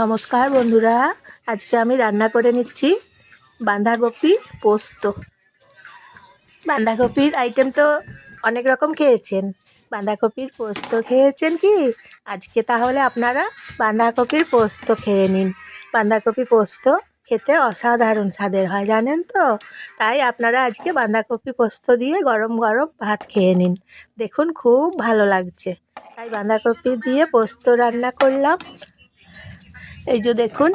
নমস্কার বন্ধুরা, আজকে আমি রান্না করে নিচ্ছি বাঁধাকপি পোস্ত। বাঁধাকপির আইটেম তো অনেক রকম খেয়েছেন, বাঁধাকপির পোস্ত খেয়েছেন কি? আজকে তাহলে আপনারা বাঁধাকপির পোস্ত খেয়ে নিন। বাঁধাকপি পোস্ত খেতে অসাধারণ স্বাদের হয়, জানেন তো? তাই আপনারা আজকে বাঁধাকপি পোস্ত দিয়ে গরম গরম ভাত খেয়ে নিন, দেখুন খুব ভালো লাগছে। তাই বাঁধাকপি দিয়ে পোস্ত রান্না করলাম। এই যে দেখুন,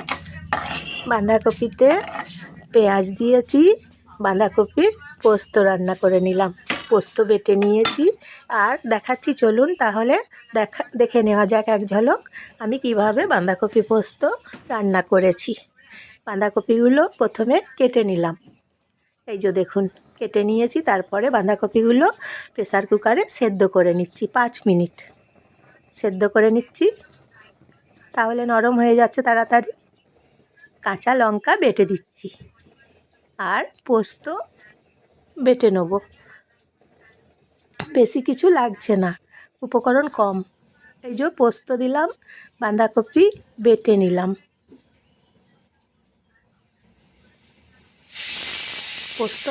বাঁধাকপিতে পেঁয়াজ দিয়েছি, বাঁধাকপির পোস্ত রান্না করে নিলাম, পোস্ত বেটে নিয়েছি। আর দেখাচ্ছি, চলুন তাহলে দেখে নেওয়া যাক এক ঝলক আমি কিভাবে বাঁধাকপি পোস্ত রান্না করেছি। বাঁধাকপিগুলো প্রথমে কেটে নিলাম, এই যে দেখুন কেটে নিয়েছি। তারপরে বাঁধাকপিগুলো প্রেসার কুকারে সেদ্ধ করে নিচ্ছি, 5 মিনিট সেদ্ধ করে নিচ্ছি, তাহলে নরম হয়ে যাচ্ছে তাড়াতাড়ি। কাঁচা লঙ্কা বেটে দিচ্ছি আর পোস্ত বেটে নেব, বেশি কিছু লাগছে না, উপকরণ কম। এই যে পোস্ত দিলাম, বাঁধাকপি বেটে নিলাম, পোস্ত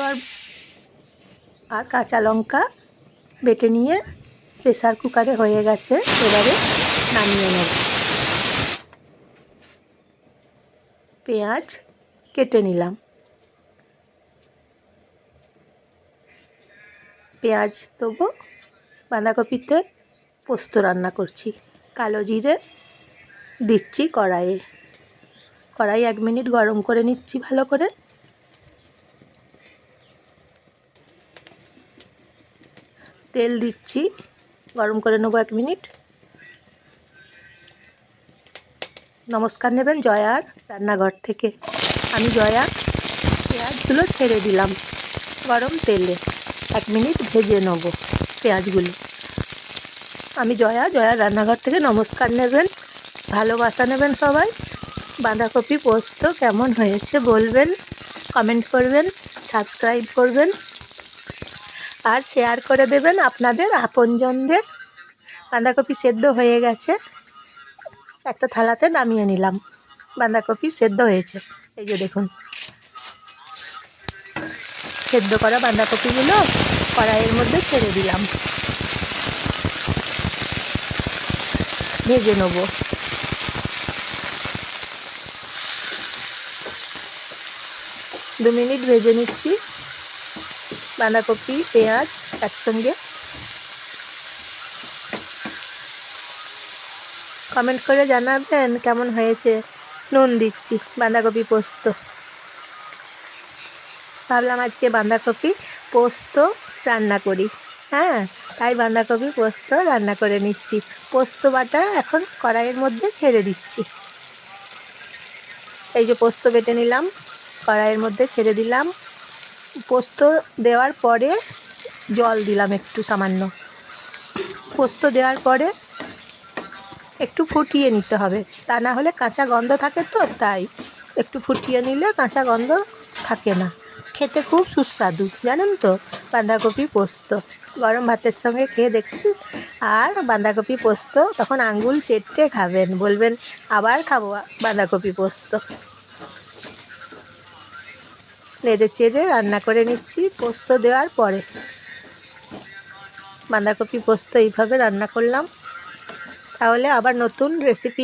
আর কাঁচা লঙ্কা বেটে নিয়ে প্রেসার কুকারে হয়ে গেছে। এবারে নামিয়ে নেব। পেঁয়াজ কেটে নিলাম, পেঁয়াজ দেবো, বাঁধাকপিতে পোস্ত রান্না করছি। কালো জিরে দিচ্ছি কড়াইয়ে, কড়াই 1 মিনিট গরম করে নিচ্ছি ভালো করে। তেল দিচ্ছি, গরম করে নেবো 1 মিনিট। নমস্কার নেবেন জয়ার রান্নাঘর থেকে, আমি জয়া। পেঁয়াজগুলো ছেড়ে দিলাম গরম তেলে, 1 মিনিট ভেজে নেব পেঁয়াজগুলো। আমি জয়ার রান্নাঘর থেকে নমস্কার নেবেন, ভালোবাসা নেবেন সবাই। বাঁধাকপি পোস্ত কেমন হয়েছে বলবেন, কমেন্ট করবেন, সাবস্ক্রাইব করবেন আর শেয়ার করে দেবেন আপনাদের আপনজনদের। বাঁধাকপি সেদ্ধ হয়ে গেছে, একটা থালাতে নামিয়ে নিলাম। বাঁধাকপি সেদ্ধ হয়েছে, এই যে দেখুন সেদ্ধ করা বাঁধাকপিগুলো কড়াইয়ের মধ্যে ছেড়ে দিলাম, ভেজে নেব। দু মিনিট ভেজে নিচ্ছি বাঁধাকপি পেঁয়াজ একসঙ্গে। কমেন্ট করে জানাবেন কেমন হয়েছে। নুন দিচ্ছি, বাঁধাকপি পোস্ত। ভাবলাম আজকে বাঁধাকপি পোস্ত রান্না করি, হ্যাঁ, তাই বাঁধাকপি পোস্ত রান্না করে নিচ্ছি। পোস্ত বাটা এখন কড়াইয়ের মধ্যে ছেড়ে দিচ্ছি। এই যে পোস্ত বেটে নিলাম, কড়াইয়ের মধ্যে ছেড়ে দিলাম। পোস্ত দেওয়ার পরে জল দিলাম একটু সামান্য। পোস্ত দেওয়ার পরে একটু ফুটিয়ে নিতে হবে, তা না হলে কাঁচা গন্ধ থাকে, তো তাই একটু ফুটিয়ে নিলে কাঁচা গন্ধ থাকে না। খেতে খুব সুস্বাদু, জানেন তো বাঁধাকপি পোস্ত। গরম ভাতের সঙ্গে খেয়ে দেখুন, আর বাঁধাকপি পোস্ত তখন আঙ্গুল চেটে খাবেন, বলবেন আবার খাবো বাঁধাকপি পোস্ত। নেড়ে চেড়ে রান্না করে নিচ্ছি পোস্ত দেওয়ার পরে। বাঁধাকপি পোস্ত এইভাবে রান্না করলাম। তাহলে আবার নতুন রেসিপি